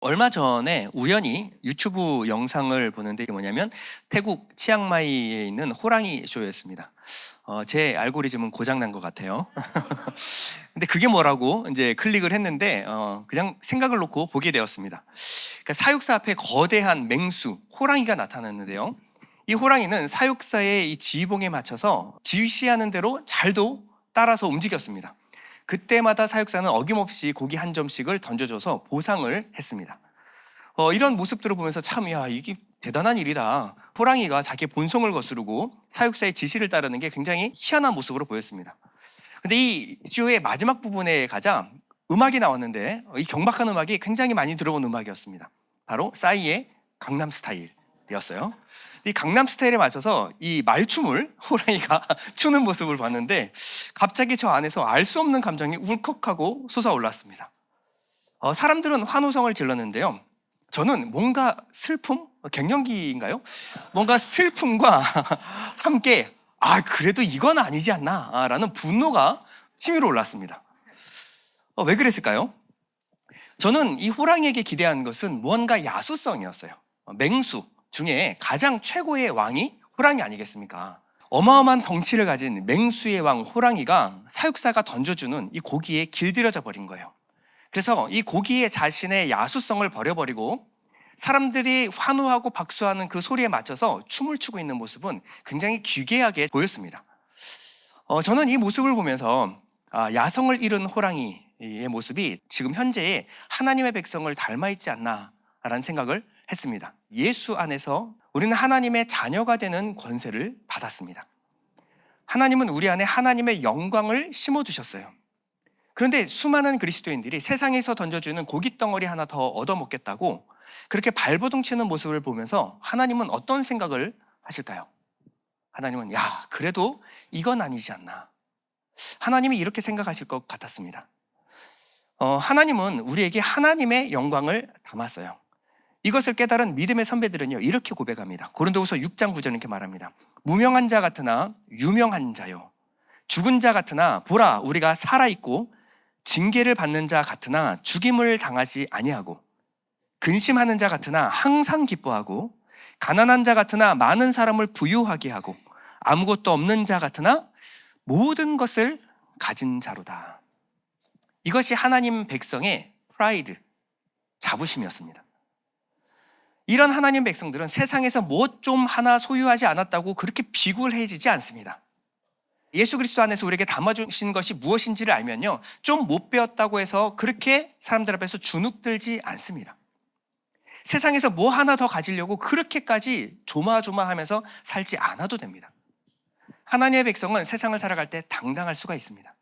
얼마 전에 우연히 유튜브 영상을 보는데 이게 뭐냐면 태국 치앙마이에 있는 호랑이 쇼였습니다. 제 알고리즘은 고장난 것 같아요. 근데 그게 뭐라고 이제 클릭을 했는데 그냥 생각을 놓고 보게 되었습니다. 그러니까 사육사 앞에 거대한 맹수, 호랑이가 나타났는데요. 이 호랑이는 사육사의 이 지휘봉에 맞춰서 지시하는 대로 잘도 따라서 움직였습니다. 그때마다 사육사는 어김없이 고기 한 점씩을 던져줘서 보상을 했습니다. 이런 모습들을 보면서 참, 이게 대단한 일이다. 호랑이가 자기 본성을 거스르고 사육사의 지시를 따르는 게 굉장히 희한한 모습으로 보였습니다. 근데 이 쇼의 마지막 부분에 가자 음악이 나왔는데 이 경박한 음악이 굉장히 많이 들어본 음악이었습니다. 바로 싸이의 강남 스타일이었어요. 이 강남 스타일에 맞춰서 이 말춤을 호랑이가 추는 모습을 봤는데 갑자기 저 안에서 알 수 없는 감정이 울컥하고 솟아올랐습니다. 사람들은 환호성을 질렀는데요. 저는 뭔가 슬픔? 갱년기인가요? 뭔가 슬픔과 함께 그래도 이건 아니지 않나 라는 분노가 치밀어 올랐습니다. 왜 그랬을까요? 저는 이 호랑이에게 기대한 것은 무언가 야수성이었어요. 맹수 중에 가장 최고의 왕이 호랑이 아니겠습니까? 어마어마한 덩치를 가진 맹수의 왕 호랑이가 사육사가 던져주는 이 고기에 길들여져 버린 거예요. 그래서 이 고기에 자신의 야수성을 버려버리고 사람들이 환호하고 박수하는 그 소리에 맞춰서 춤을 추고 있는 모습은 굉장히 기괴하게 보였습니다. 저는 이 모습을 보면서 야성을 잃은 호랑이의 모습이 지금 현재의 하나님의 백성을 닮아있지 않나라는 생각을 했습니다. 예수 안에서 우리는 하나님의 자녀가 되는 권세를 받았습니다. 하나님은 우리 안에 하나님의 영광을 심어두셨어요. 그런데 수많은 그리스도인들이 세상에서 던져주는 고깃덩어리 하나 더 얻어먹겠다고 그렇게 발버둥 치는 모습을 보면서 하나님은 어떤 생각을 하실까요? 하나님은 그래도 이건 아니지 않나. 하나님이 이렇게 생각하실 것 같았습니다. 하나님은 우리에게 하나님의 영광을 담았어요. 이것을 깨달은 믿음의 선배들은요 이렇게 고백합니다. 고린도후서 6장 9절 이렇게 말합니다. 무명한 자 같으나 유명한 자요, 죽은 자 같으나 보라 우리가 살아있고, 징계를 받는 자 같으나 죽임을 당하지 아니하고, 근심하는 자 같으나 항상 기뻐하고, 가난한 자 같으나 많은 사람을 부유하게 하고, 아무것도 없는 자 같으나 모든 것을 가진 자로다. 이것이 하나님 백성의 프라이드, 자부심이었습니다. 이런 하나님 백성들은 세상에서 뭐 좀 하나 소유하지 않았다고 그렇게 비굴해지지 않습니다. 예수 그리스도 안에서 우리에게 담아주신 것이 무엇인지를 알면요, 좀 못 배웠다고 해서 그렇게 사람들 앞에서 주눅들지 않습니다. 세상에서 뭐 하나 더 가지려고 그렇게까지 조마조마하면서 살지 않아도 됩니다. 하나님의 백성은 세상을 살아갈 때 당당할 수가 있습니다.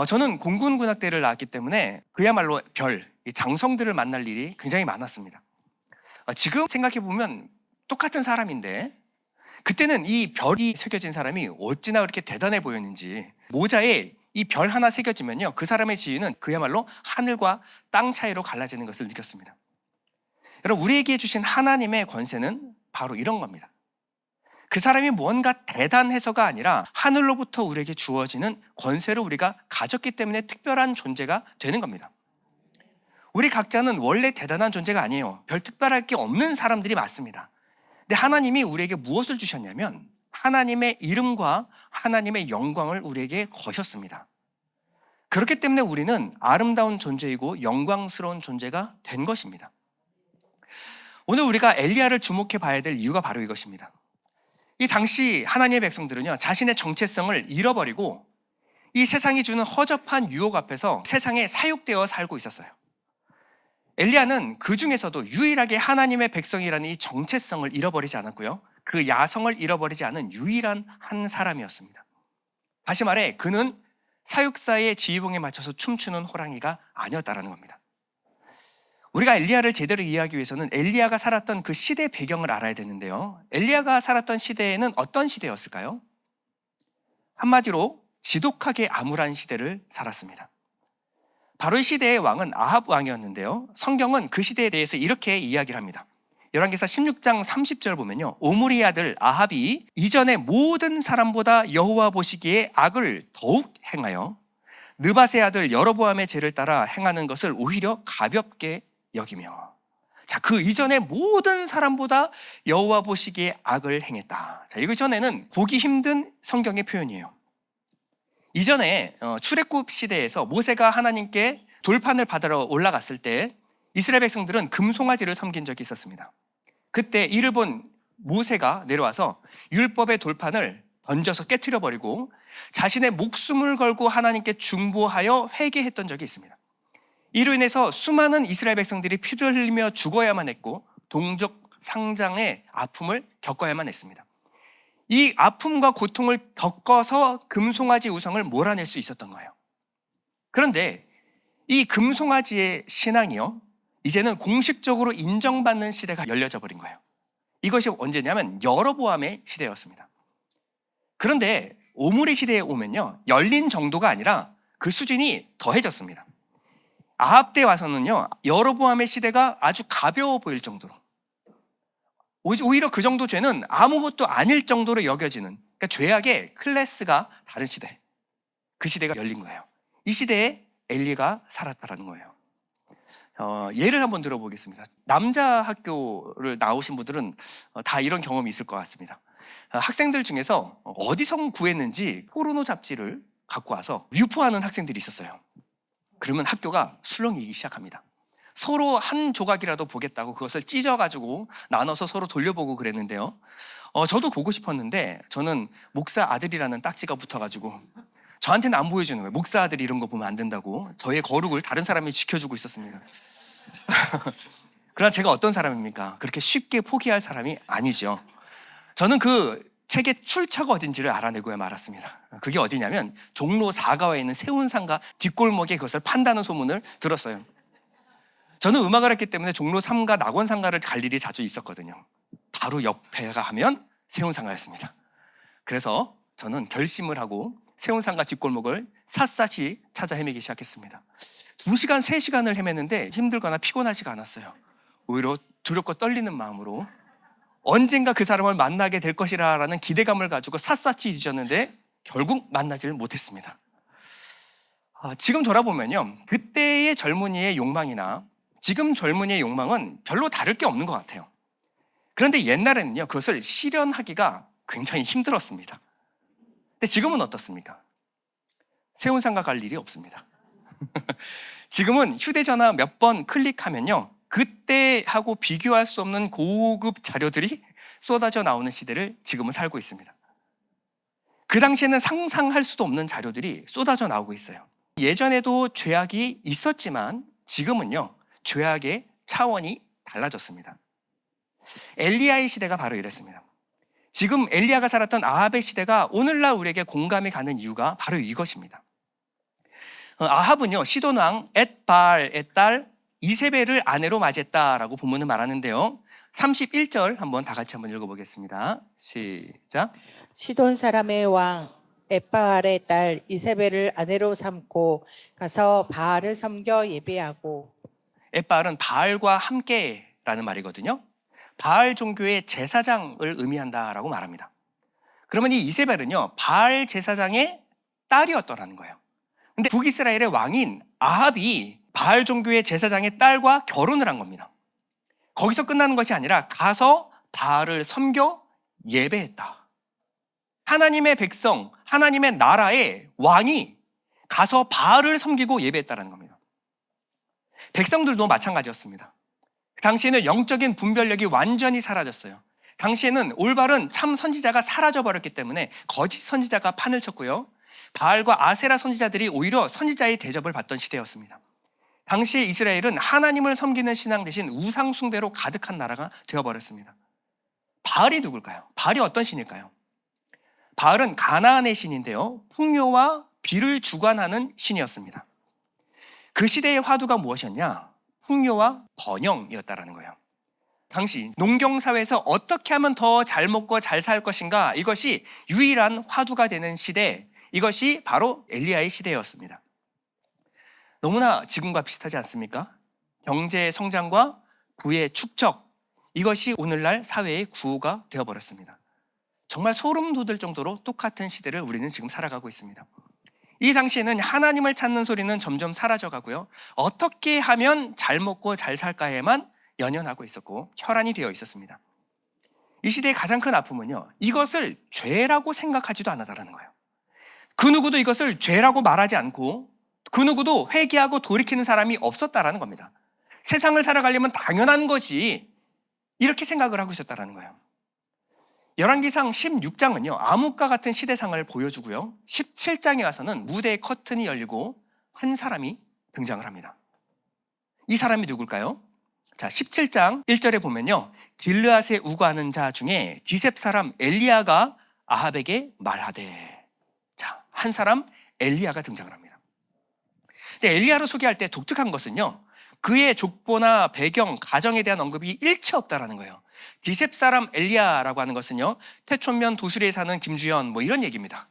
저는 공군군악대를 나왔기 때문에 그야말로 장성들을 만날 일이 굉장히 많았습니다. 지금 생각해보면 똑같은 사람인데 그때는 이 별이 새겨진 사람이 어찌나 그렇게 대단해 보였는지, 모자에 이 별 하나 새겨지면요 그 사람의 지위는 그야말로 하늘과 땅 차이로 갈라지는 것을 느꼈습니다. 여러분, 우리에게 주신 하나님의 권세는 바로 이런 겁니다. 그 사람이 무언가 대단해서가 아니라 하늘로부터 우리에게 주어지는 권세를 우리가 가졌기 때문에 특별한 존재가 되는 겁니다. 우리 각자는 원래 대단한 존재가 아니에요. 별 특별할 게 없는 사람들이 맞습니다. 근데 하나님이 우리에게 무엇을 주셨냐면 하나님의 이름과 하나님의 영광을 우리에게 거셨습니다. 그렇기 때문에 우리는 아름다운 존재이고 영광스러운 존재가 된 것입니다. 오늘 우리가 엘리야를 주목해 봐야 될 이유가 바로 이것입니다. 이 당시 하나님의 백성들은요 자신의 정체성을 잃어버리고 이 세상이 주는 허접한 유혹 앞에서 세상에 사육되어 살고 있었어요. 엘리야는 그 중에서도 유일하게 하나님의 백성이라는 이 정체성을 잃어버리지 않았고요, 그 야성을 잃어버리지 않은 유일한 한 사람이었습니다. 다시 말해 그는 사육사의 지휘봉에 맞춰서 춤추는 호랑이가 아니었다라는 겁니다. 우리가 엘리야를 제대로 이해하기 위해서는 엘리야가 살았던 그 시대 배경을 알아야 되는데요, 엘리야가 살았던 시대에는 어떤 시대였을까요? 한마디로 지독하게 암울한 시대를 살았습니다. 바로 이 시대의 왕은 아합 왕이었는데요, 성경은 그 시대에 대해서 이렇게 이야기를 합니다. 열왕기사 16장 30절 보면요, 오므리 아들 아합이 이전의 모든 사람보다 여호와 보시기에 악을 더욱 행하여 느밧의 아들 여로보암의 죄를 따라 행하는 것을 오히려 가볍게 여기며. 자, 그 이전에 모든 사람보다 여호와 보시기에 악을 행했다. 자, 이거 전에는 보기 힘든 성경의 표현이에요. 이전에 출애굽 시대에서 모세가 하나님께 돌판을 받으러 올라갔을 때 이스라엘 백성들은 금송아지를 섬긴 적이 있었습니다. 그때 이를 본 모세가 내려와서 율법의 돌판을 던져서 깨트려 버리고 자신의 목숨을 걸고 하나님께 중보하여 회개했던 적이 있습니다. 이로 인해서 수많은 이스라엘 백성들이 피를 흘리며 죽어야만 했고 동족 상장의 아픔을 겪어야만 했습니다. 이 아픔과 고통을 겪어서 금송아지 우상을 몰아낼 수 있었던 거예요. 그런데 이 금송아지의 신앙이요, 이제는 공식적으로 인정받는 시대가 열려져 버린 거예요. 이것이 언제냐면 여로보암의 시대였습니다. 그런데 오므리 시대에 오면요, 열린 정도가 아니라 그 수준이 더해졌습니다. 아합 때 와서는요, 여로보암의 시대가 아주 가벼워 보일 정도로, 오히려 그 정도 죄는 아무것도 아닐 정도로 여겨지는, 그러니까 죄악의 클래스가 다른 시대, 그 시대가 열린 거예요. 이 시대에 엘리가 살았다라는 거예요. 예를 한번 들어보겠습니다. 남자 학교를 나오신 분들은 다 이런 경험이 있을 것 같습니다. 학생들 중에서 어디서 구했는지 포르노 잡지를 갖고 와서 유포하는 학생들이 있었어요. 그러면 학교가 술렁이기 시작합니다. 서로 한 조각이라도 보겠다고 그것을 찢어가지고 나눠서 서로 돌려보고 그랬는데요. 저도 보고 싶었는데 저는 목사 아들이라는 딱지가 붙어가지고 저한테는 안 보여주는 거예요. 목사 아들이 이런 거 보면 안 된다고. 저의 거룩을 다른 사람이 지켜주고 있었습니다. 그러나 제가 어떤 사람입니까? 그렇게 쉽게 포기할 사람이 아니죠. 저는 그 책의 출처가 어딘지를 알아내고야 말았습니다. 그게 어디냐면 종로 4가에 있는 세운상가 뒷골목에 그것을 판다는 소문을 들었어요. 저는 음악을 했기 때문에 종로 3가 낙원상가를 갈 일이 자주 있었거든요. 바로 옆에가 하면 세운상가였습니다. 그래서 저는 결심을 하고 세운상가 뒷골목을 샅샅이 찾아 헤매기 시작했습니다. 2시간, 3시간을 헤맸는데 힘들거나 피곤하지가 않았어요. 오히려 두렵고 떨리는 마음으로 언젠가 그 사람을 만나게 될 것이라는 기대감을 가지고 샅샅이 뒤졌는데 결국 만나지를 못했습니다. 지금 돌아보면요, 그때의 젊은이의 욕망이나 지금 젊은이의 욕망은 별로 다를 게 없는 것 같아요. 그런데 옛날에는요, 그것을 실현하기가 굉장히 힘들었습니다. 근데 지금은 어떻습니까? 세운상가 갈 일이 없습니다. 지금은 휴대전화 몇 번 클릭하면요, 그때하고 비교할 수 없는 고급 자료들이 쏟아져 나오는 시대를 지금은 살고 있습니다. 그 당시에는 상상할 수도 없는 자료들이 쏟아져 나오고 있어요. 예전에도 죄악이 있었지만 지금은요, 죄악의 차원이 달라졌습니다. 엘리야의 시대가 바로 이랬습니다. 지금 엘리야가 살았던 아합의 시대가 오늘날 우리에게 공감이 가는 이유가 바로 이것입니다. 아합은요, 시돈 왕 엣바알의 딸 이세벨을 아내로 맞이했다라고 본문은 말하는데요. 31절 한번 다 같이 한번 읽어보겠습니다. 시작. 시돈 사람의 왕 엣바알의 딸 이세벨을 아내로 삼고 가서 바알을 섬겨 예배하고. 엣바알은 바알과 함께라는 말이거든요. 바알 종교의 제사장을 의미한다라고 말합니다. 그러면 이 이세벨은요, 바알 제사장의 딸이었더라는 거예요. 근데 북이스라엘의 왕인 아합이 바알 종교의 제사장의 딸과 결혼을 한 겁니다. 거기서 끝나는 것이 아니라 가서 바알을 섬겨 예배했다. 하나님의 백성, 하나님의 나라의 왕이 가서 바알을 섬기고 예배했다는 겁니다. 백성들도 마찬가지였습니다. 당시에는 영적인 분별력이 완전히 사라졌어요. 당시에는 올바른 참 선지자가 사라져버렸기 때문에 거짓 선지자가 판을 쳤고요, 바알과 아세라 선지자들이 오히려 선지자의 대접을 받던 시대였습니다. 당시에 이스라엘은 하나님을 섬기는 신앙 대신 우상 숭배로 가득한 나라가 되어버렸습니다. 바알이 누굴까요? 바알이 어떤 신일까요? 바알은 가나안의 신인데요, 풍요와 비를 주관하는 신이었습니다. 그 시대의 화두가 무엇이었냐? 풍요와 번영이었다라는 거예요. 당시 농경사회에서 어떻게 하면 더 잘 먹고 잘 살 것인가, 이것이 유일한 화두가 되는 시대, 이것이 바로 엘리야의 시대였습니다. 너무나 지금과 비슷하지 않습니까? 경제 성장과 부의 축적, 이것이 오늘날 사회의 구호가 되어버렸습니다. 정말 소름 돋을 정도로 똑같은 시대를 우리는 지금 살아가고 있습니다. 이 당시에는 하나님을 찾는 소리는 점점 사라져 가고요. 어떻게 하면 잘 먹고 잘 살까에만 연연하고 있었고 혈안이 되어 있었습니다. 이 시대의 가장 큰 아픔은요, 이것을 죄라고 생각하지도 않았다라는 거예요. 그 누구도 이것을 죄라고 말하지 않고 그 누구도 회개하고 돌이키는 사람이 없었다라는 겁니다. 세상을 살아가려면 당연한 것이 이렇게 생각을 하고 있었다라는 거예요. 열왕기상 16장은요, 암흑과 같은 시대상을 보여주고요. 17장에 와서는 무대의 커튼이 열리고 한 사람이 등장을 합니다. 이 사람이 누굴까요? 자, 17장 1절에 보면요, 길르앗에 우거하는 자 중에 디셉 사람 엘리야가 아합에게 말하되, 자, 한 사람 엘리야가 등장을 합니다. 근데 엘리야를 소개할 때 독특한 것은요, 그의 족보나 배경, 가정에 대한 언급이 일체 없다라는 거예요. 디셉 사람 엘리야라고 하는 것은요, 태촌면 도수리에 사는 김주현 뭐 이런 얘기입니다.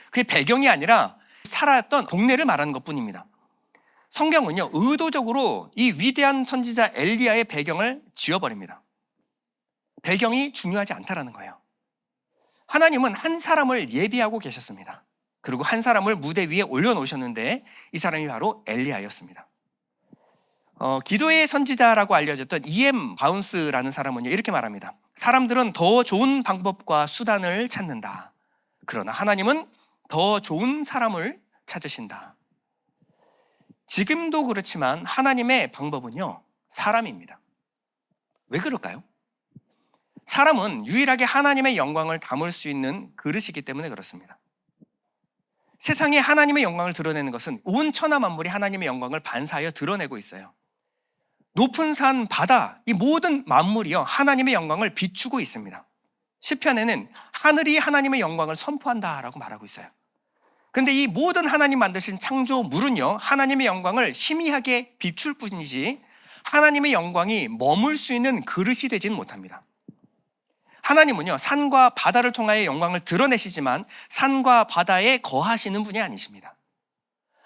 그게 배경이 아니라 살았던 동네를 말하는 것뿐입니다. 성경은요, 의도적으로 이 위대한 선지자 엘리야의 배경을 지워버립니다. 배경이 중요하지 않다라는 거예요. 하나님은 한 사람을 예비하고 계셨습니다. 그리고 한 사람을 무대 위에 올려놓으셨는데 이 사람이 바로 엘리야였습니다. 기도의 선지자라고 알려졌던 E.M. 바운스라는 사람은요, 이렇게 말합니다. 사람들은 더 좋은 방법과 수단을 찾는다. 그러나 하나님은 더 좋은 사람을 찾으신다. 지금도 그렇지만 하나님의 방법은요, 사람입니다. 왜 그럴까요? 사람은 유일하게 하나님의 영광을 담을 수 있는 그릇이기 때문에 그렇습니다. 세상에 하나님의 영광을 드러내는 것은 온 천하 만물이 하나님의 영광을 반사하여 드러내고 있어요. 높은 산, 바다, 이 모든 만물이요, 하나님의 영광을 비추고 있습니다. 시편에는 하늘이 하나님의 영광을 선포한다라고 말하고 있어요. 근데 이 모든 하나님 만드신 창조물은요, 하나님의 영광을 희미하게 비출 뿐이지 하나님의 영광이 머물 수 있는 그릇이 되지는 못합니다. 하나님은요, 산과 바다를 통하여 영광을 드러내시지만 산과 바다에 거하시는 분이 아니십니다.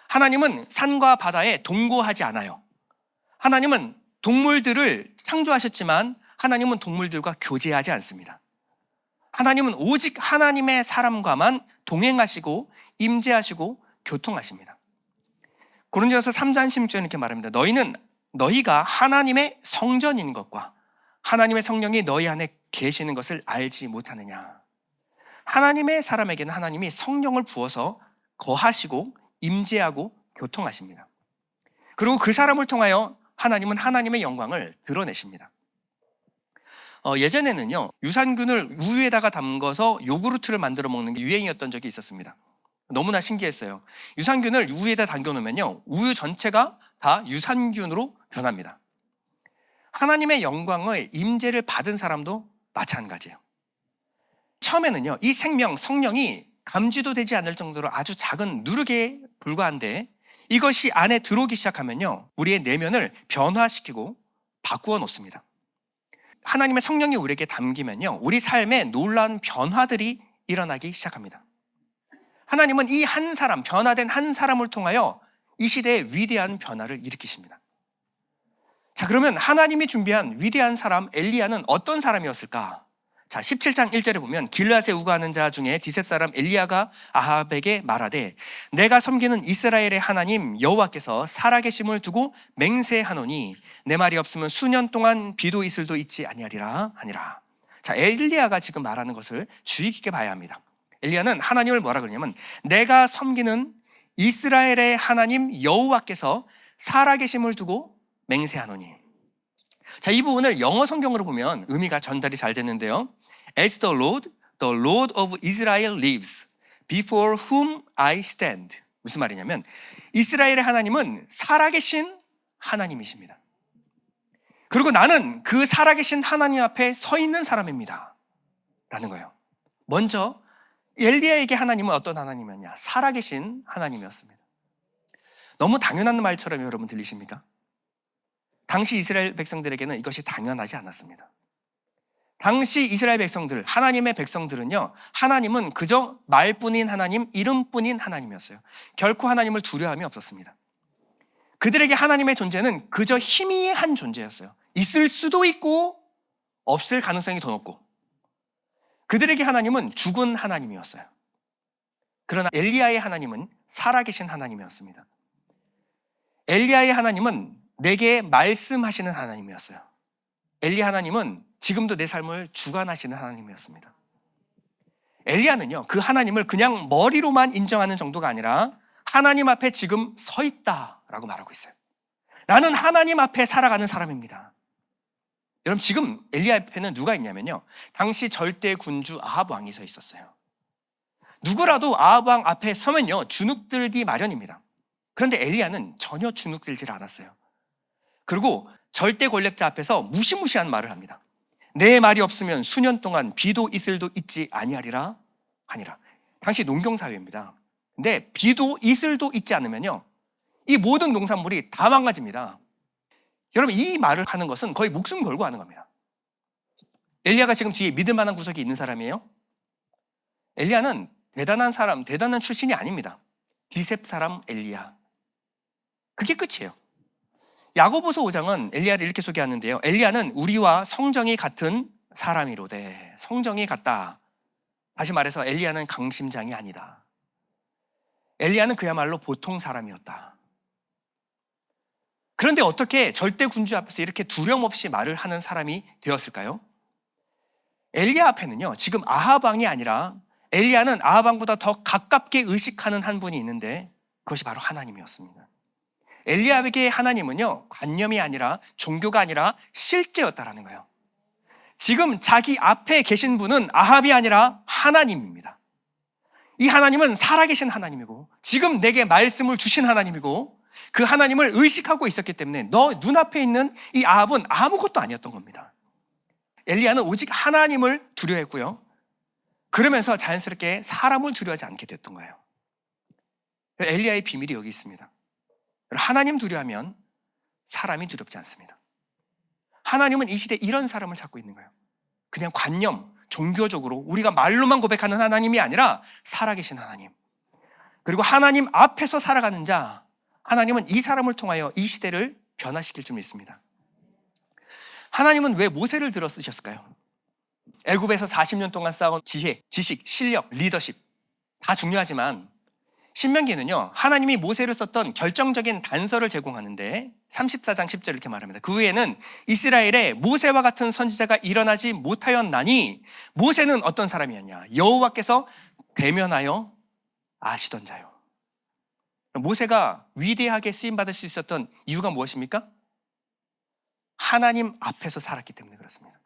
하나님은 산과 바다에 동거하지 않아요. 하나님은 동물들을 창조하셨지만 하나님은 동물들과 교제하지 않습니다. 하나님은 오직 하나님의 사람과만 동행하시고 임재하시고 교통하십니다. 고린도전서 3장 16절에 이렇게 말합니다. 너희가 하나님의 성전인 것과 하나님의 성령이 너희 안에 계시는 것을 알지 못하느냐. 하나님의 사람에게는 하나님이 성령을 부어서 거하시고 임재하고 교통하십니다. 그리고 그 사람을 통하여 하나님은 하나님의 영광을 드러내십니다. 예전에는요, 유산균을 우유에다가 담궈서 요구르트를 만들어 먹는 게 유행이었던 적이 있었습니다. 너무나 신기했어요. 유산균을 우유에다 담겨놓으면요, 우유 전체가 다 유산균으로 변합니다. 하나님의 영광을 임재를 받은 사람도 마찬가지예요. 처음에는요, 이 생명, 성령이 감지도 되지 않을 정도로 아주 작은 누룩에 불과한데 이것이 안에 들어오기 시작하면요, 우리의 내면을 변화시키고 바꾸어 놓습니다. 하나님의 성령이 우리에게 담기면요, 우리 삶에 놀라운 변화들이 일어나기 시작합니다. 하나님은 이 한 사람, 변화된 한 사람을 통하여 이 시대에 위대한 변화를 일으키십니다. 자, 그러면 하나님이 준비한 위대한 사람 엘리야는 어떤 사람이었을까? 자, 17장 1절에 보면 길르앗에 우거하는 자 중에 디셉 사람 엘리야가 아합에게 말하되 내가 섬기는 이스라엘의 하나님 여호와께서 살아계심을 두고 맹세하노니 내 말이 없으면 수년 동안 비도 이슬도 있지 아니하리라 하니라. 자, 엘리야가 지금 말하는 것을 주의 깊게 봐야 합니다. 엘리야는 하나님을 뭐라 그러냐면 내가 섬기는 이스라엘의 하나님 여호와께서 살아계심을 두고 맹세하노니. 자, 이 부분을 영어 성경으로 보면 의미가 전달이 잘 되는데요. As the Lord of Israel lives, before whom I stand. 무슨 말이냐면 이스라엘의 하나님은 살아계신 하나님이십니다. 그리고 나는 그 살아계신 하나님 앞에 서 있는 사람입니다 라는 거예요. 먼저 엘리야에게 하나님은 어떤 하나님이었냐? 살아계신 하나님이었습니다. 너무 당연한 말처럼 여러분 들리십니까? 당시 이스라엘 백성들에게는 이것이 당연하지 않았습니다. 당시 이스라엘 백성들, 하나님의 백성들은요, 하나님은 그저 말뿐인 하나님, 이름뿐인 하나님이었어요. 결코 하나님을 두려움이 없었습니다. 그들에게 하나님의 존재는 그저 희미한 존재였어요. 있을 수도 있고 없을 가능성이 더 높고, 그들에게 하나님은 죽은 하나님이었어요. 그러나 엘리야의 하나님은 살아계신 하나님이었습니다. 엘리야의 하나님은 내게 말씀하시는 하나님이었어요. 엘리야 하나님은 지금도 내 삶을 주관하시는 하나님이었습니다. 엘리야는요, 그 하나님을 그냥 머리로만 인정하는 정도가 아니라 하나님 앞에 지금 서 있다라고 말하고 있어요. 나는 하나님 앞에 살아가는 사람입니다. 여러분, 지금 엘리야 앞에는 누가 있냐면요, 당시 절대 군주 아합 왕이 서 있었어요. 누구라도 아합 왕 앞에 서면요, 주눅들기 마련입니다. 그런데 엘리야는 전혀 주눅들질 않았어요. 그리고 절대 권력자 앞에서 무시무시한 말을 합니다. 내 말이 없으면 수년 동안 비도 이슬도 있지 아니하리라 하니라. 당시 농경사회입니다. 근데 비도 이슬도 있지 않으면요, 이 모든 농산물이 다 망가집니다. 여러분, 이 말을 하는 것은 거의 목숨 걸고 하는 겁니다. 엘리야가 지금 뒤에 믿을 만한 구석이 있는 사람이에요? 엘리야는 대단한 사람, 대단한 출신이 아닙니다. 디셉 사람 엘리야. 그게 끝이에요. 야고보서 5장은 엘리야를 이렇게 소개하는데요. 엘리야는 우리와 성정이 같은 사람이로되. 성정이 같다. 다시 말해서 엘리야는 강심장이 아니다. 엘리야는 그야말로 보통 사람이었다. 그런데 어떻게 절대 군주 앞에서 이렇게 두려움 없이 말을 하는 사람이 되었을까요? 엘리야 앞에는요, 지금 아합 왕이 아니라 엘리야는 아합 왕보다 더 가깝게 의식하는 한 분이 있는데 그것이 바로 하나님이었습니다. 엘리야에게 하나님은요, 관념이 아니라 종교가 아니라 실제였다라는 거예요. 지금 자기 앞에 계신 분은 아합이 아니라 하나님입니다. 이 하나님은 살아계신 하나님이고 지금 내게 말씀을 주신 하나님이고 그 하나님을 의식하고 있었기 때문에 너 눈앞에 있는 이 아합은 아무것도 아니었던 겁니다. 엘리야는 오직 하나님을 두려워했고요, 그러면서 자연스럽게 사람을 두려워하지 않게 됐던 거예요. 엘리야의 비밀이 여기 있습니다. 하나님 두려워하면 사람이 두렵지 않습니다. 하나님은 이 시대에 이런 사람을 찾고 있는 거예요. 그냥 관념, 종교적으로 우리가 말로만 고백하는 하나님이 아니라 살아계신 하나님. 그리고 하나님 앞에서 살아가는 자, 하나님은 이 사람을 통하여 이 시대를 변화시킬 줄 믿습니다. 하나님은 왜 모세를 들어 쓰셨을까요? 애굽에서 40년 동안 쌓아온 지혜, 지식, 실력, 리더십 다 중요하지만 신명기는요, 하나님이 모세를 썼던 결정적인 단서를 제공하는데 34장 10절 이렇게 말합니다. 그 후에는 이스라엘에 모세와 같은 선지자가 일어나지 못하였나니 모세는 어떤 사람이었냐? 여호와께서 대면하여 아시던 자요. 모세가 위대하게 쓰임받을 수 있었던 이유가 무엇입니까? 하나님 앞에서 살았기 때문에 그렇습니다.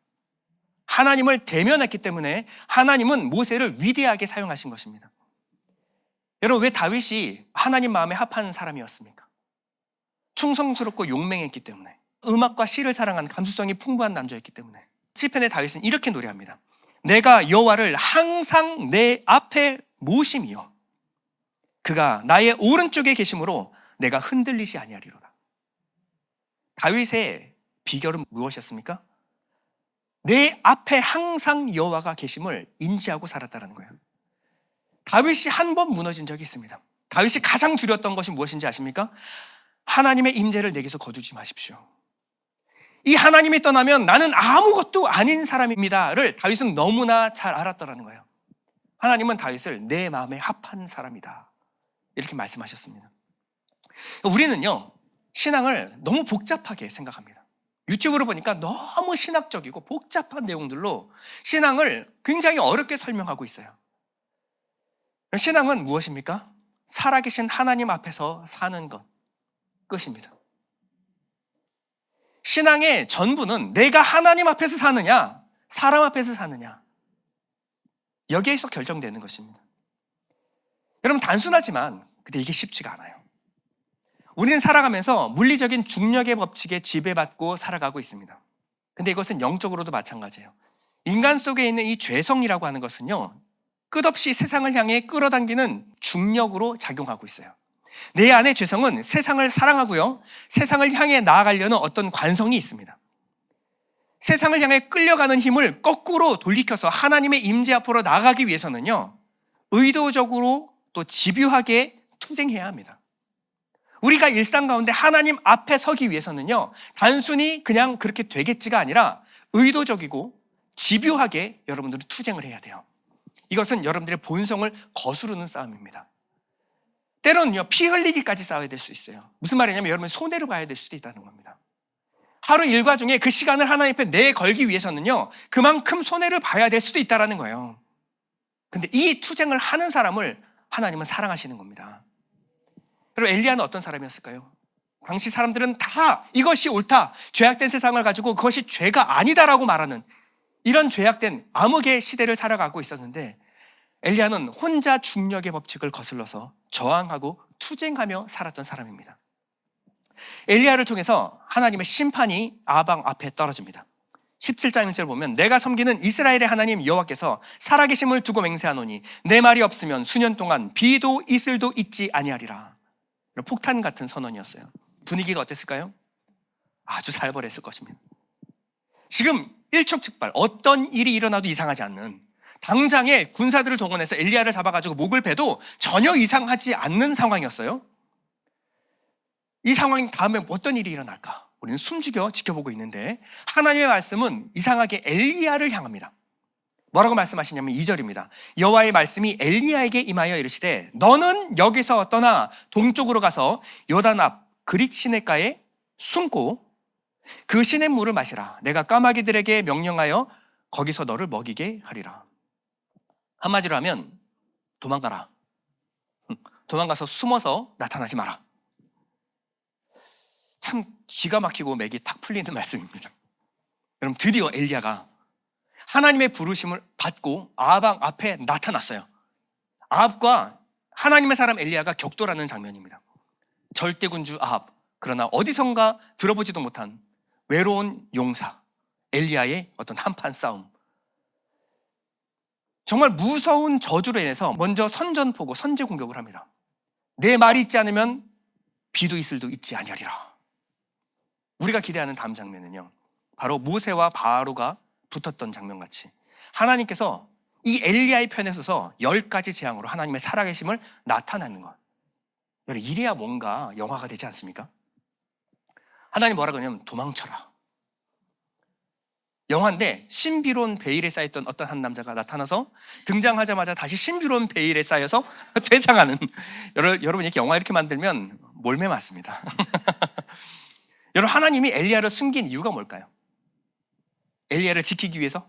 하나님을 대면했기 때문에 하나님은 모세를 위대하게 사용하신 것입니다. 여러분, 왜 다윗이 하나님 마음에 합한 사람이었습니까? 충성스럽고 용맹했기 때문에, 음악과 시를 사랑하는 감수성이 풍부한 남자였기 때문에. 시편의 다윗은 이렇게 노래합니다. 내가 여호와를 항상 내 앞에 모심이요 그가 나의 오른쪽에 계심으로 내가 흔들리지 아니하리로다. 다윗의 비결은 무엇이었습니까? 내 앞에 항상 여호와가 계심을 인지하고 살았다는 거예요. 다윗이 한 번 무너진 적이 있습니다. 다윗이 가장 두려웠던 것이 무엇인지 아십니까? 하나님의 임재를 내게서 거두지 마십시오. 이 하나님이 떠나면 나는 아무것도 아닌 사람입니다를 다윗은 너무나 잘 알았더라는 거예요. 하나님은 다윗을 내 마음에 합한 사람이다, 이렇게 말씀하셨습니다. 우리는요, 신앙을 너무 복잡하게 생각합니다. 유튜브로 보니까 너무 신학적이고 복잡한 내용들로 신앙을 굉장히 어렵게 설명하고 있어요. 신앙은 무엇입니까? 살아계신 하나님 앞에서 사는 것, 끝입니다. 신앙의 전부는 내가 하나님 앞에서 사느냐, 사람 앞에서 사느냐, 여기에서 결정되는 것입니다. 여러분, 단순하지만 근데 이게 쉽지가 않아요. 우리는 살아가면서 물리적인 중력의 법칙에 지배받고 살아가고 있습니다. 근데 이것은 영적으로도 마찬가지예요. 인간 속에 있는 이 죄성이라고 하는 것은요, 끝없이 세상을 향해 끌어당기는 중력으로 작용하고 있어요. 내 안의 죄성은 세상을 사랑하고요, 세상을 향해 나아가려는 어떤 관성이 있습니다. 세상을 향해 끌려가는 힘을 거꾸로 돌이켜서 하나님의 임재 앞으로 나아가기 위해서는요, 의도적으로 또 집요하게 투쟁해야 합니다. 우리가 일상 가운데 하나님 앞에 서기 위해서는요, 단순히 그냥 그렇게 되겠지가 아니라 의도적이고 집요하게 여러분들이 투쟁을 해야 돼요. 이것은 여러분들의 본성을 거스르는 싸움입니다. 때로는요, 피 흘리기까지 싸워야 될 수 있어요. 무슨 말이냐면 여러분 손해를 봐야 될 수도 있다는 겁니다. 하루 일과 중에 그 시간을 하나님 앞에 내걸기 위해서는요, 그만큼 손해를 봐야 될 수도 있다는 거예요. 근데 이 투쟁을 하는 사람을 하나님은 사랑하시는 겁니다. 그리고 엘리야는 어떤 사람이었을까요? 당시 사람들은 다 이것이 옳다, 죄악된 세상을 가지고 그것이 죄가 아니다라고 말하는 이런 죄악된 암흑의 시대를 살아가고 있었는데, 엘리야는 혼자 중력의 법칙을 거슬러서 저항하고 투쟁하며 살았던 사람입니다. 엘리야를 통해서 하나님의 심판이 아방 앞에 떨어집니다. 17장 1절 보면 내가 섬기는 이스라엘의 하나님 여호와께서 살아계심을 두고 맹세하노니 내 말이 없으면 수년 동안 비도 이슬도 있지 아니하리라. 폭탄 같은 선언이었어요. 분위기가 어땠을까요? 아주 살벌했을 것입니다. 지금 일촉즉발 어떤 일이 일어나도 이상하지 않는, 당장에 군사들을 동원해서 엘리야를 잡아가지고 목을 베도 전혀 이상하지 않는 상황이었어요. 이 상황 다음에 어떤 일이 일어날까? 우리는 숨죽여 지켜보고 있는데 하나님의 말씀은 이상하게 엘리야를 향합니다. 뭐라고 말씀하시냐면 2절입니다. 여호와의 말씀이 엘리야에게 임하여 이르시되 너는 여기서 떠나 동쪽으로 가서 요단 앞 그릿 시냇가에 숨고 그 시냇물을 마시라. 내가 까마귀들에게 명령하여 거기서 너를 먹이게 하리라. 한마디로 하면 도망가라. 도망가서 숨어서 나타나지 마라. 참 기가 막히고 맥이 탁 풀리는 말씀입니다. 여러분, 드디어 엘리야가 하나님의 부르심을 받고 아합 앞에 나타났어요. 아합과 하나님의 사람 엘리야가 격돌하는 장면입니다. 절대군주 아합, 그러나 어디선가 들어보지도 못한 외로운 용사 엘리야의 어떤 한판 싸움. 정말 무서운 저주로 인해서 먼저 선전포고 선제 공격을 합니다. 내 말이 있지 않으면 비도 이슬도 있지 아니하리라. 우리가 기대하는 다음 장면은요, 바로 모세와 바로가 붙었던 장면같이 하나님께서 이 엘리야의 편에 서서 10가지 재앙으로 하나님의 살아계심을 나타내는 것. 여러분, 이래야 뭔가 영화가 되지 않습니까? 하나님 뭐라고 하냐면 도망쳐라. 영화인데 신비로운 베일에 쌓였던 어떤 한 남자가 나타나서 등장하자마자 다시 신비로운 베일에 쌓여서 퇴장하는. 여러분, 이렇게 영화 이렇게 만들면 몰매 맞습니다. 여러분, 하나님이 엘리야를 숨긴 이유가 뭘까요? 엘리야를 지키기 위해서?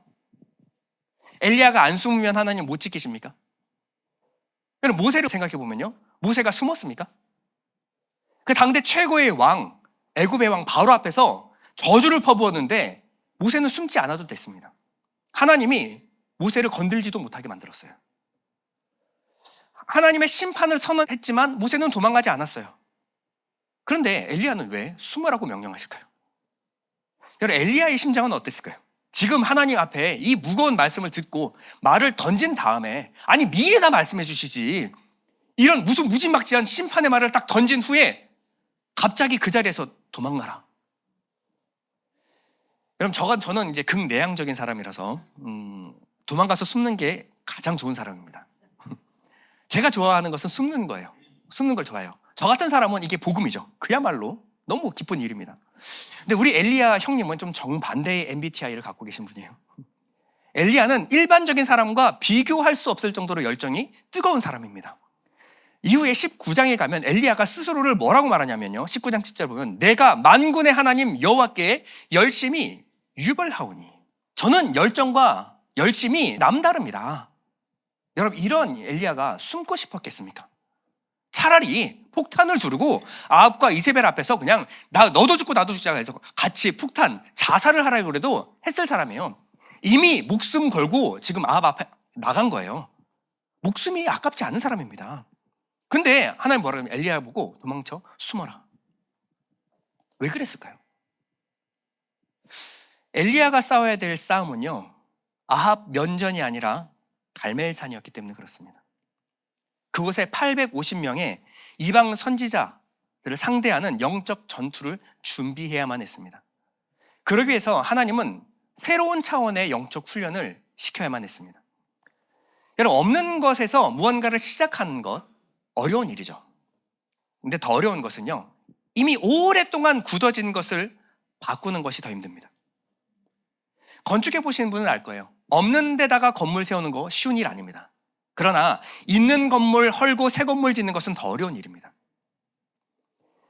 엘리야가 안 숨으면 하나님 못 지키십니까? 여러분, 모세를 생각해 보면요, 모세가 숨었습니까? 그 당대 최고의 왕, 애굽의 왕 바로 앞에서 저주를 퍼부었는데 모세는 숨지 않아도 됐습니다. 하나님이 모세를 건들지도 못하게 만들었어요. 하나님의 심판을 선언했지만 모세는 도망가지 않았어요. 그런데 엘리야는 왜 숨으라고 명령하실까요? 여러분, 엘리야의 심장은 어땠을까요? 지금 하나님 앞에 이 무거운 말씀을 듣고 말을 던진 다음에, 아니 미리 다 말씀해 주시지, 이런 무슨 무지막지한 심판의 말을 딱 던진 후에 갑자기 그 자리에서 도망가라. 여러분, 저는 이제 극내향적인 사람이라서 도망가서 숨는 게 가장 좋은 사람입니다. 제가 좋아하는 것은 숨는 거예요. 숨는 걸 좋아해요. 저 같은 사람은 이게 복음이죠. 그야말로 너무 기쁜 일입니다. 근데 우리 엘리야 형님은 좀 정반대의 MBTI를 갖고 계신 분이에요. 엘리야는 일반적인 사람과 비교할 수 없을 정도로 열정이 뜨거운 사람입니다. 이후에 19장에 가면 엘리야가 스스로를 뭐라고 말하냐면요, 19장 10절 보면 내가 만군의 하나님 여호와께 열심히 유벌하오니. 저는 열정과 열심이 남다릅니다. 여러분, 이런 엘리야가 숨고 싶었겠습니까? 차라리 폭탄을 두르고 아합과 이세벨 앞에서 그냥 너도 죽고 나도 죽자 해서 같이 폭탄 자살을 하라고 그래도 했을 사람이에요. 이미 목숨 걸고 지금 아합 앞에 나간 거예요. 목숨이 아깝지 않은 사람입니다. 근데 하나님 뭐라고 하면 엘리야 보고 도망쳐, 숨어라. 왜 그랬을까요? 엘리야가 싸워야 될 싸움은요, 아합 면전이 아니라 갈멜산이었기 때문에 그렇습니다. 그곳에 850명의 이방 선지자들을 상대하는 영적 전투를 준비해야만 했습니다. 그러기 위해서 하나님은 새로운 차원의 영적 훈련을 시켜야만 했습니다. 여러분, 없는 것에서 무언가를 시작하는 것, 어려운 일이죠. 근데 더 어려운 것은요, 이미 오랫동안 굳어진 것을 바꾸는 것이 더 힘듭니다. 건축해 보시는 분은 알 거예요. 없는 데다가 건물 세우는 거 쉬운 일 아닙니다. 그러나 있는 건물 헐고 새 건물 짓는 것은 더 어려운 일입니다.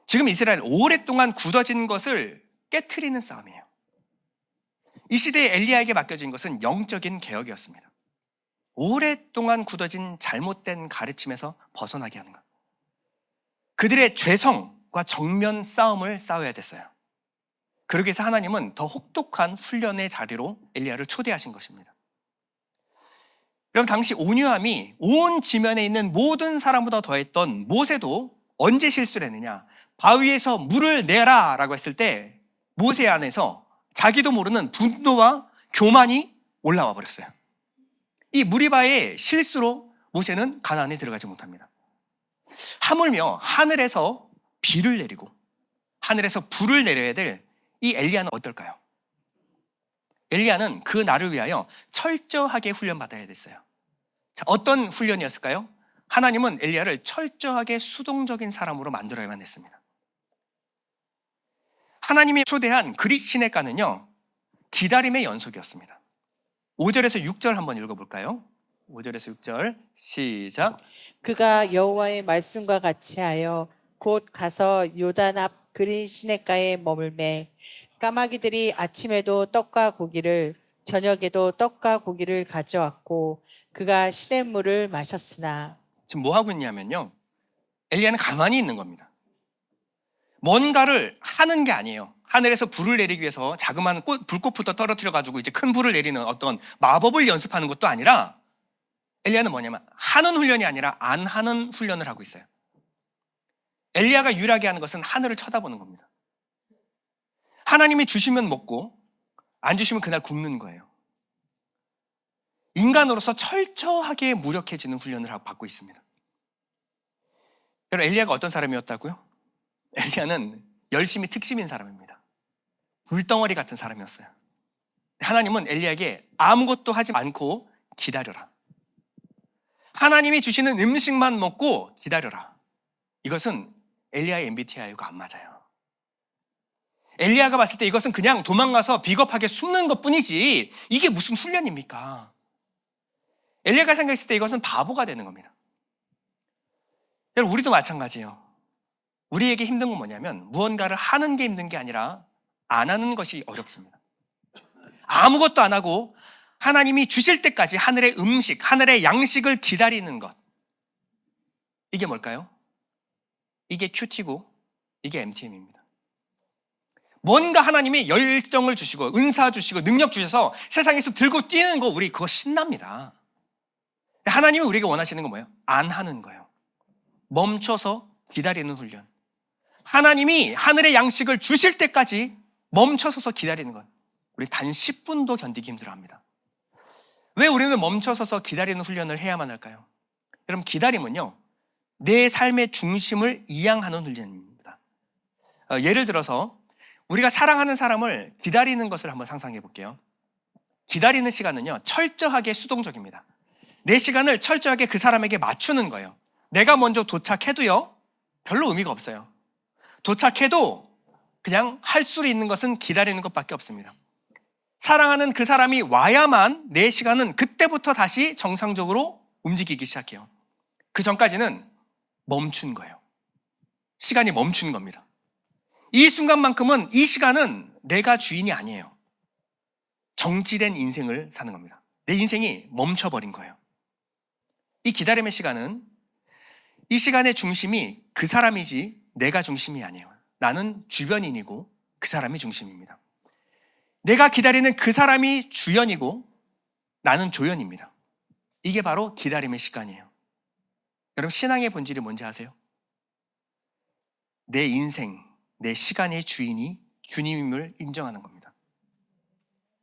지금 이스라엘 오랫동안 굳어진 것을 깨트리는 싸움이에요. 이 시대에 엘리야에게 맡겨진 것은 영적인 개혁이었습니다. 오랫동안 굳어진 잘못된 가르침에서 벗어나게 하는 것. 그들의 죄성과 정면 싸움을 싸워야 됐어요. 그러기 위해서 하나님은 더 혹독한 훈련의 자리로 엘리야를 초대하신 것입니다. 여러분, 당시 온유함이 온 지면에 있는 모든 사람보다 더했던 모세도 언제 실수를 했느냐? 바위에서 물을 내라 라고 했을 때 모세 안에서 자기도 모르는 분노와 교만이 올라와 버렸어요. 이 무리바의 실수로 모세는 가나안에 들어가지 못합니다. 하물며 하늘에서 비를 내리고 하늘에서 불을 내려야 될 이 엘리야는 어떨까요? 엘리야는 그 날을 위하여 철저하게 훈련받아야 됐어요. 자, 어떤 훈련이었을까요? 하나님은 엘리야를 철저하게 수동적인 사람으로 만들어야만 했습니다. 하나님이 초대한 그릿 시내가는요, 기다림의 연속이었습니다. 5절에서 6절 한번 읽어볼까요? 5절에서 6절 시작. 그가 여호와의 말씀과 같이 하여 곧 가서 요단 앞 그린 시냇가에 머물매 까마귀들이 아침에도 떡과 고기를 저녁에도 떡과 고기를 가져왔고 그가 시냇물을 마셨으나. 지금 뭐 하고 있냐면요, 엘리야는 가만히 있는 겁니다. 뭔가를 하는 게 아니에요. 하늘에서 불을 내리기 위해서 자그마한 불꽃부터 떨어뜨려 가지고 이제 큰 불을 내리는 어떤 마법을 연습하는 것도 아니라 엘리야는 뭐냐면 하는 훈련이 아니라 안 하는 훈련을 하고 있어요. 엘리야가 유일하게 하는 것은 하늘을 쳐다보는 겁니다. 하나님이 주시면 먹고 안 주시면 그날 굶는 거예요. 인간으로서 철저하게 무력해지는 훈련을 받고 있습니다. 여러분, 엘리야가 어떤 사람이었다고요? 엘리야는 열심히 특심인 사람입니다. 불덩어리 같은 사람이었어요. 하나님은 엘리야에게 아무것도 하지 않고 기다려라. 하나님이 주시는 음식만 먹고 기다려라. 이것은 엘리야의 MBTI가 안 맞아요. 엘리야가 봤을 때 이것은 그냥 도망가서 비겁하게 숨는 것뿐이지 이게 무슨 훈련입니까? 엘리야가 생각했을 때 이것은 바보가 되는 겁니다. 여러분, 우리도 마찬가지예요. 우리에게 힘든 건 뭐냐면 무언가를 하는 게 힘든 게 아니라 안 하는 것이 어렵습니다. 아무것도 안 하고 하나님이 주실 때까지 하늘의 음식, 하늘의 양식을 기다리는 것. 이게 뭘까요? 이게 큐티고 이게 MTM입니다. 뭔가 하나님이 열정을 주시고 은사 주시고 능력 주셔서 세상에서 들고 뛰는 거 우리 그거 신납니다. 하나님이 우리에게 원하시는 건 뭐예요? 안 하는 거예요. 멈춰서 기다리는 훈련. 하나님이 하늘의 양식을 주실 때까지 멈춰서서 기다리는 것. 우리 단 10분도 견디기 힘들어합니다. 왜 우리는 멈춰서서 기다리는 훈련을 해야만 할까요? 여러분, 기다림은요, 내 삶의 중심을 이양하는 훈련입니다. 예를 들어서 우리가 사랑하는 사람을 기다리는 것을 한번 상상해 볼게요. 기다리는 시간은요, 철저하게 수동적입니다. 내 시간을 철저하게 그 사람에게 맞추는 거예요. 내가 먼저 도착해도요, 별로 의미가 없어요. 도착해도 그냥 할 수 있는 것은 기다리는 것밖에 없습니다. 사랑하는 그 사람이 와야만 내 시간은 그때부터 다시 정상적으로 움직이기 시작해요. 그 전까지는 멈춘 거예요. 시간이 멈춘 겁니다. 이 순간만큼은, 이 시간은 내가 주인이 아니에요. 정지된 인생을 사는 겁니다. 내 인생이 멈춰버린 거예요. 이 기다림의 시간은, 이 시간의 중심이 그 사람이지 내가 중심이 아니에요. 나는 주변인이고 그 사람이 중심입니다. 내가 기다리는 그 사람이 주연이고 나는 조연입니다. 이게 바로 기다림의 시간이에요. 여러분, 신앙의 본질이 뭔지 아세요? 내 인생, 내 시간의 주인이 주님임을 인정하는 겁니다.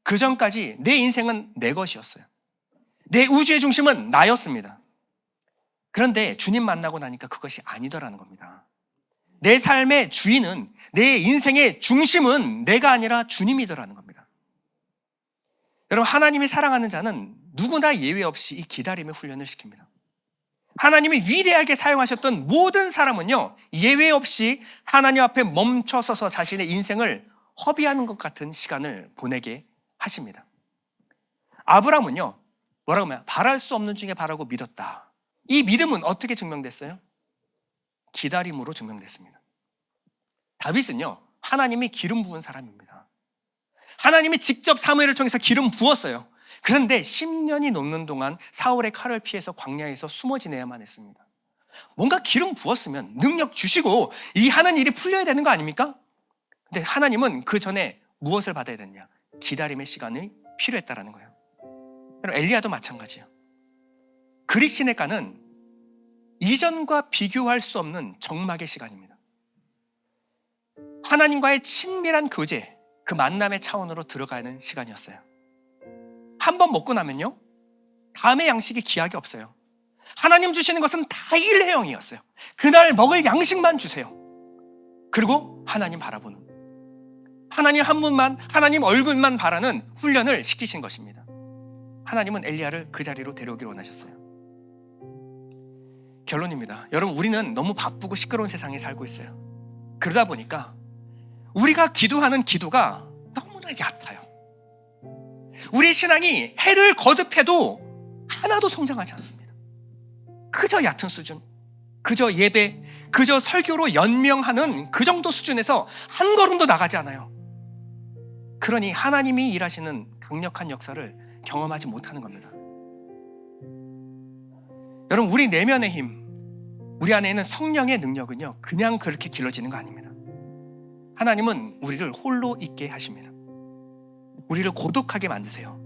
그 전까지 내 인생은 내 것이었어요. 내 우주의 중심은 나였습니다. 그런데 주님 만나고 나니까 그것이 아니더라는 겁니다. 내 삶의 주인은, 내 인생의 중심은 내가 아니라 주님이더라는 겁니다. 여러분, 하나님이 사랑하는 자는 누구나 예외 없이 이 기다림의 훈련을 시킵니다. 하나님이 위대하게 사용하셨던 모든 사람은요, 예외 없이 하나님 앞에 멈춰서서 자신의 인생을 허비하는 것 같은 시간을 보내게 하십니다. 아브라함은요, 뭐라고 하면 바랄 수 없는 중에 바라고 믿었다. 이 믿음은 어떻게 증명됐어요? 기다림으로 증명됐습니다. 다윗은요, 하나님이 기름 부은 사람입니다. 하나님이 직접 사무엘을 통해서 기름 부었어요. 그런데 10년이 넘는 동안 사울의 칼을 피해서 광야에서 숨어 지내야만 했습니다. 뭔가 기름 부었으면 능력 주시고 이 하는 일이 풀려야 되는 거 아닙니까? 근데 하나님은 그 전에 무엇을 받아야 됐냐? 기다림의 시간이 필요했다라는 거예요. 여러분, 엘리야도 마찬가지예요. 그리시네가는 이전과 비교할 수 없는 정막의 시간입니다. 하나님과의 친밀한 교제, 그 만남의 차원으로 들어가는 시간이었어요. 한 번 먹고 나면요, 다음의 양식이 기약이 없어요. 하나님 주시는 것은 다 일회용이었어요. 그날 먹을 양식만 주세요. 그리고 하나님 바라보는, 하나님 한 분만, 하나님 얼굴만 바라는 훈련을 시키신 것입니다. 하나님은 엘리야를 그 자리로 데려오길 원하셨어요. 결론입니다. 여러분, 우리는 너무 바쁘고 시끄러운 세상에 살고 있어요. 그러다 보니까 우리가 기도하는 기도가 너무나 얕아요. 우리의 신앙이 해를 거듭해도 하나도 성장하지 않습니다. 그저 얕은 수준, 그저 예배, 그저 설교로 연명하는 그 정도 수준에서 한 걸음도 나가지 않아요. 그러니 하나님이 일하시는 강력한 역사를 경험하지 못하는 겁니다. 여러분, 우리 내면의 힘, 우리 안에 있는 성령의 능력은요, 그냥 그렇게 길러지는 거 아닙니다. 하나님은 우리를 홀로 있게 하십니다. 우리를 고독하게 만드세요.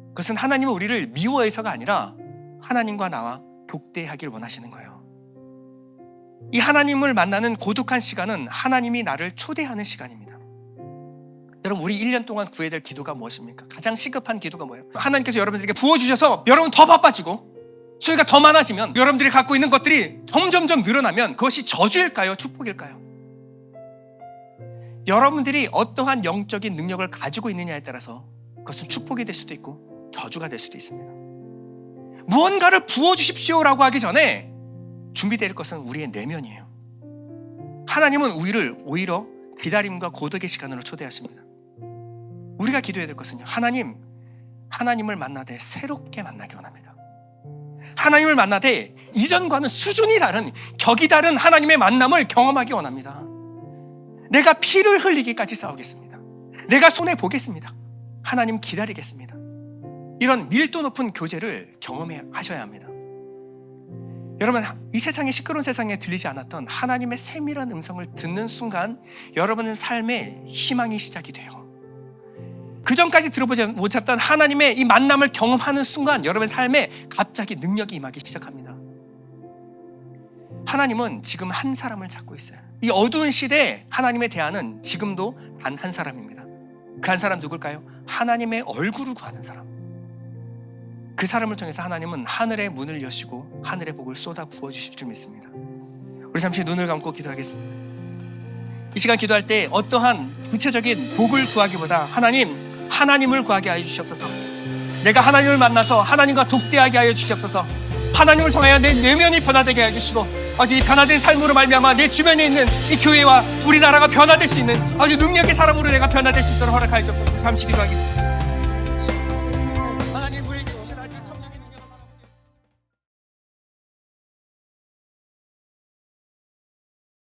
그것은 하나님은 우리를 미워해서가 아니라 하나님과 나와 독대하길 원하시는 거예요. 이 하나님을 만나는 고독한 시간은 하나님이 나를 초대하는 시간입니다. 여러분, 우리 1년 동안 구해야 될 기도가 무엇입니까? 가장 시급한 기도가 뭐예요? 하나님께서 여러분들에게 부어주셔서 여러분 더 바빠지고 소유가 더 많아지면, 여러분들이 갖고 있는 것들이 점점점 늘어나면 그것이 저주일까요? 축복일까요? 여러분들이 어떠한 영적인 능력을 가지고 있느냐에 따라서 그것은 축복이 될 수도 있고 저주가 될 수도 있습니다. 무언가를 부어주십시오라고 하기 전에 준비될 것은 우리의 내면이에요. 하나님은 우리를 오히려 기다림과 고독의 시간으로 초대하십니다. 우리가 기도해야 될 것은요, 하나님을 만나되 새롭게 만나기 원합니다. 하나님을 만나되 이전과는 수준이 다른, 격이 다른 하나님의 만남을 경험하기 원합니다. 내가 피를 흘리기까지 싸우겠습니다. 내가 손해보겠습니다. 하나님 기다리겠습니다. 이런 밀도 높은 교제를 경험하셔야 합니다. 여러분, 이 세상에, 시끄러운 세상에 들리지 않았던 하나님의 세밀한 음성을 듣는 순간 여러분의 삶에 희망이 시작이 돼요. 그 전까지 들어보지 못했던 하나님의 이 만남을 경험하는 순간 여러분의 삶에 갑자기 능력이 임하기 시작합니다. 하나님은 지금 한 사람을 찾고 있어요. 이 어두운 시대에 하나님의 대안은 지금도 단 한 사람입니다. 그 한 사람 누굴까요? 하나님의 얼굴을 구하는 사람. 그 사람을 통해서 하나님은 하늘의 문을 여시고 하늘의 복을 쏟아 부어주실 줄 믿습니다. 우리 잠시 눈을 감고 기도하겠습니다. 이 시간 기도할 때 어떠한 구체적인 복을 구하기보다 하나님을 구하게 하여 주시옵소서. 내가 하나님을 만나서 하나님과 독대하게 하여 주시옵소서. 하나님을 통하여 내 내면이 변화되게 하여 주시고, 아주 이 변화된 삶으로 말미암아 내 주변에 있는 이 교회와 우리나라가 변화될 수 있는 아주 능력의 사람으로 내가 변화될 수 있도록 허락하여 주옵소서. 잠시 기도하겠습니다.